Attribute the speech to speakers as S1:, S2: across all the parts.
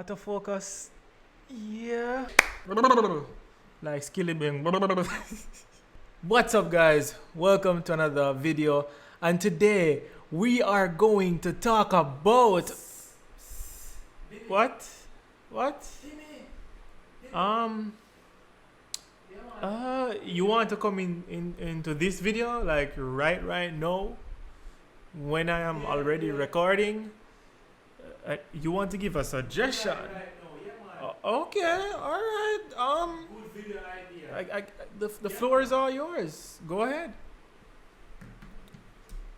S1: Autofocus. Yeah. Like Skillibeng. What's up, guys? Welcome to another video. And today we are going to talk about what? You want to come into this video like right now when I am already recording? You want to give a suggestion? Okay, all right.
S2: Good video idea.
S1: The floor is all yours. Go ahead.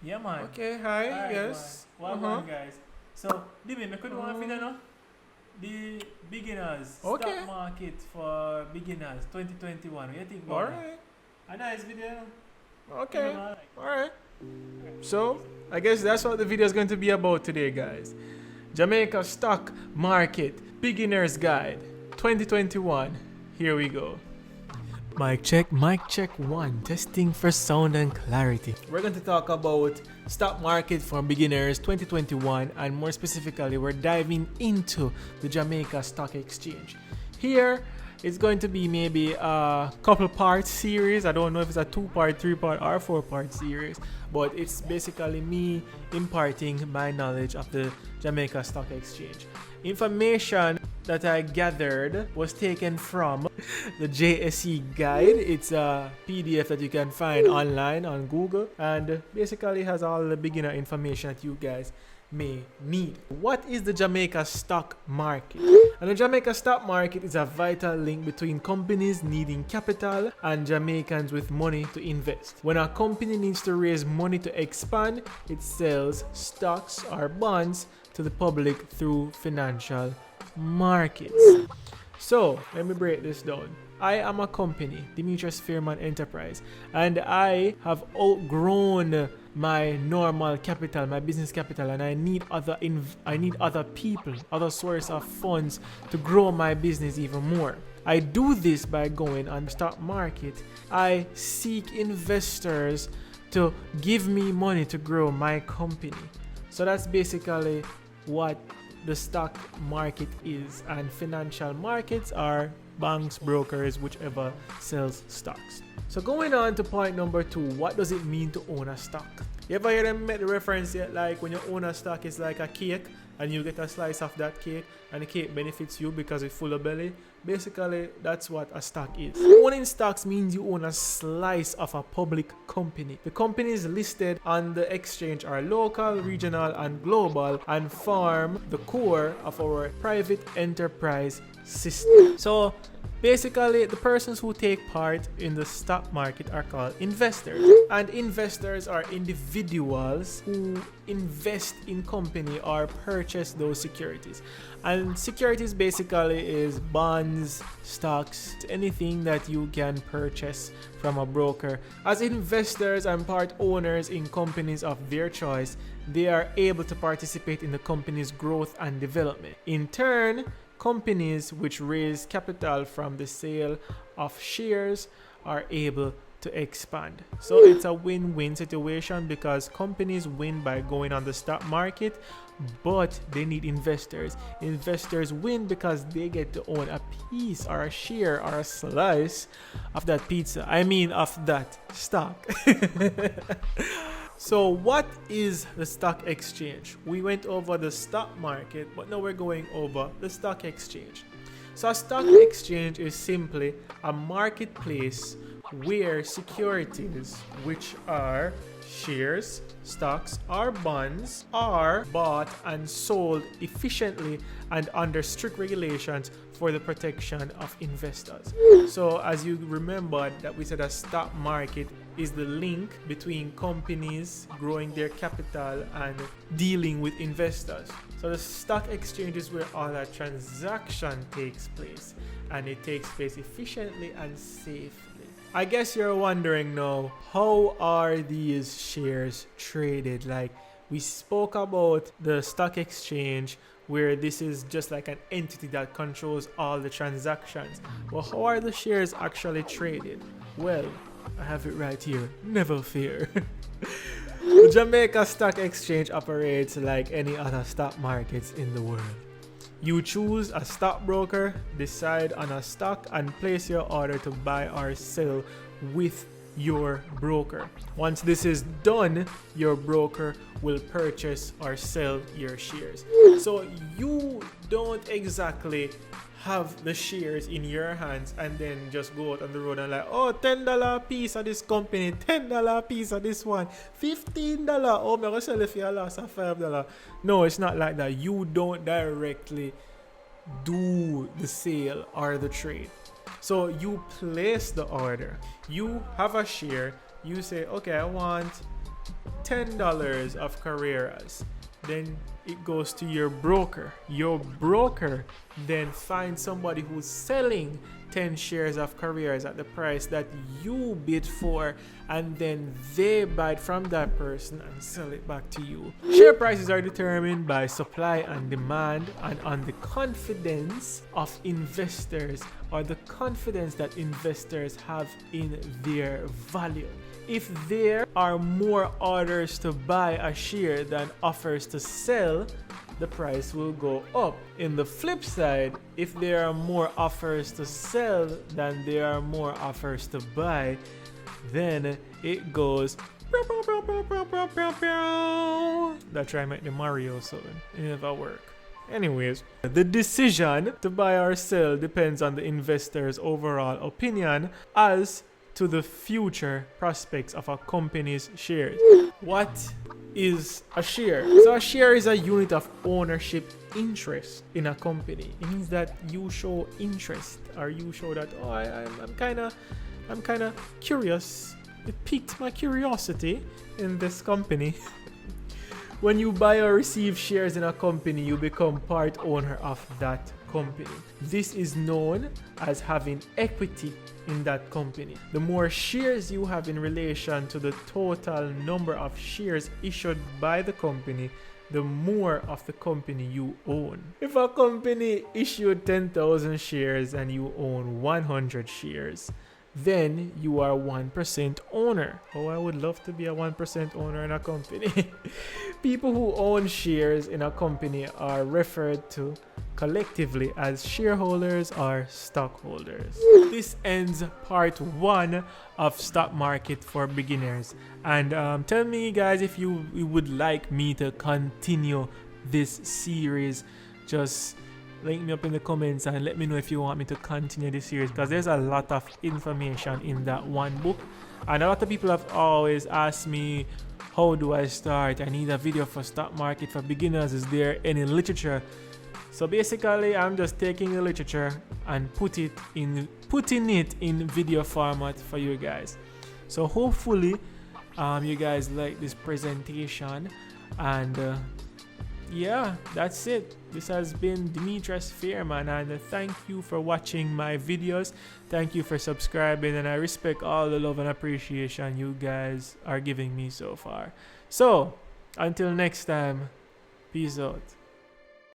S2: Yeah, man.
S1: Okay, hi.
S2: Alright,
S1: Yes.
S2: man. Welcome, guys. So, Dimi, me could do one video now. The beginners
S1: Okay.
S2: stock market for beginners 2021. What do you think
S1: All
S2: about that?
S1: right.
S2: A nice video.
S1: Okay.
S2: You know,
S1: All right. So, I guess that's what the video is going to be about today, guys. Jamaica stock market beginner's guide 2021. Here we go. Mic check 1. Testing for sound and clarity. We're going to talk about stock market for beginners 2021, and more specifically, we're diving into the Jamaica Stock Exchange. Here, it's going to be maybe a couple part series. I don't know if it's a 2-part, 3-part, or 4-part series, but it's basically me imparting my knowledge of the Jamaica Stock Exchange. Information that I gathered was taken from the JSE guide. It's a PDF that you can find online on Google, and basically has all the beginner information that you guys may need. What is the Jamaica stock market? And the Jamaica stock market is a vital link between companies needing capital and Jamaicans with money to invest. When a company needs to raise money to expand, it sells stocks or bonds to the public through financial markets. So let me break this down. I am a company, Demetrius Fairman Enterprise, and I have outgrown my normal capital, my business capital, and I need other people, other source of funds to grow my business even more. I do this by going on the stock market. I seek investors to give me money to grow my company. So that's basically what the stock market is, and financial markets are banks, brokers, whichever sells stocks. So going on to point number 2, what does it mean to own a stock? You ever hear them make the reference yet, like when you own a stock, it's like a cake and you get a slice of that cake and the cake benefits you because it's full of belly? Basically, that's what a stock is. Owning stocks means you own a slice of a public company. The companies listed on the exchange are local, regional, and global, and form the core of our private enterprise system. So basically, the persons who take part in the stock market are called investors. And investors are individuals who invest in company or purchase those securities. And securities basically is bonds, stocks, anything that you can purchase from a broker. As investors and part owners in companies of their choice, they are able to participate in the company's growth and development. In turn, companies which raise capital from the sale of shares are able to expand. So it's a win-win situation because companies win by going on the stock market, but they need investors. Investors win because they get to own a piece or a share or a slice of that pizza. I mean, of that stock. So what is the stock exchange? We went over the stock market, but now we're going over the stock exchange. So a stock exchange is simply a marketplace where securities, which are shares, stocks, or bonds, are bought and sold efficiently and under strict regulations for the protection of investors. So as you remember that we said a stock market is the link between companies growing their capital and dealing with investors. So the stock exchange is where all that transaction takes place, and it takes place efficiently and safely. I guess you're wondering now, how are these shares traded? Like, we spoke about the stock exchange, where this is just like an entity that controls all the transactions. Well, how are the shares actually traded? Well, I have it right here. Never fear. The Jamaica Stock Exchange operates like any other stock markets in the world. You choose a stockbroker, decide on a stock, and place your order to buy or sell with your broker. Once this is done, your broker will purchase or sell your shares. So you don't exactly have the shares in your hands and then just go out on the road and like, oh, $10 piece of this company, $10 piece of this one, $15. Oh, I'm gonna sell it for a loss of $5. No, it's not like that. You don't directly do the sale or the trade. So you place the order. You have a share. You say, okay, I want $10 of Carreras. Then it goes to your broker. Your broker then finds somebody who's selling 10 shares of Carreras at the price that you bid for, and then they buy it from that person and sell it back to you. Share prices are determined by supply and demand and on the confidence of investors, or the confidence that investors have in their value. If there are more orders to buy a share than offers to sell, the price will go up. In the flip side, if there are more offers to sell than there are more offers to buy, then it goes. That try make the Mario something. It never work. Anyways, the decision to buy or sell depends on the investor's overall opinion as to the future prospects of a company's shares. What is a share? So a share is a unit of ownership interest in a company. It means that you show interest, or you show that, oh, I'm kind of curious. It piqued my curiosity in this company. When you buy or receive shares in a company, you become part owner of that company. This is known as having equity in that company. The more shares you have in relation to the total number of shares issued by the company, the more of the company you own. If a company issued 10,000 shares and you own 100 shares, then you are 1% owner. Oh, I would love to be a 1% owner in a company. People who own shares in a company are referred to collectively as shareholders or stockholders. This ends part 1 of Stock Market for Beginners. And tell me, guys, if you would like me to continue this series. Just link me up in the comments and let me know if you want me to continue this series, because there's a lot of information in that one book. And a lot of people have always asked me, how do I start? I need a video for Stock Market for Beginners. Is there any literature? So basically, I'm just taking the literature and putting it in video format for you guys. So hopefully you guys like this presentation, and yeah, that's it. This has been Demetrius Fairman, and thank you for watching my videos. Thank you for subscribing, and I respect all the love and appreciation you guys are giving me so far. So until next time, peace out.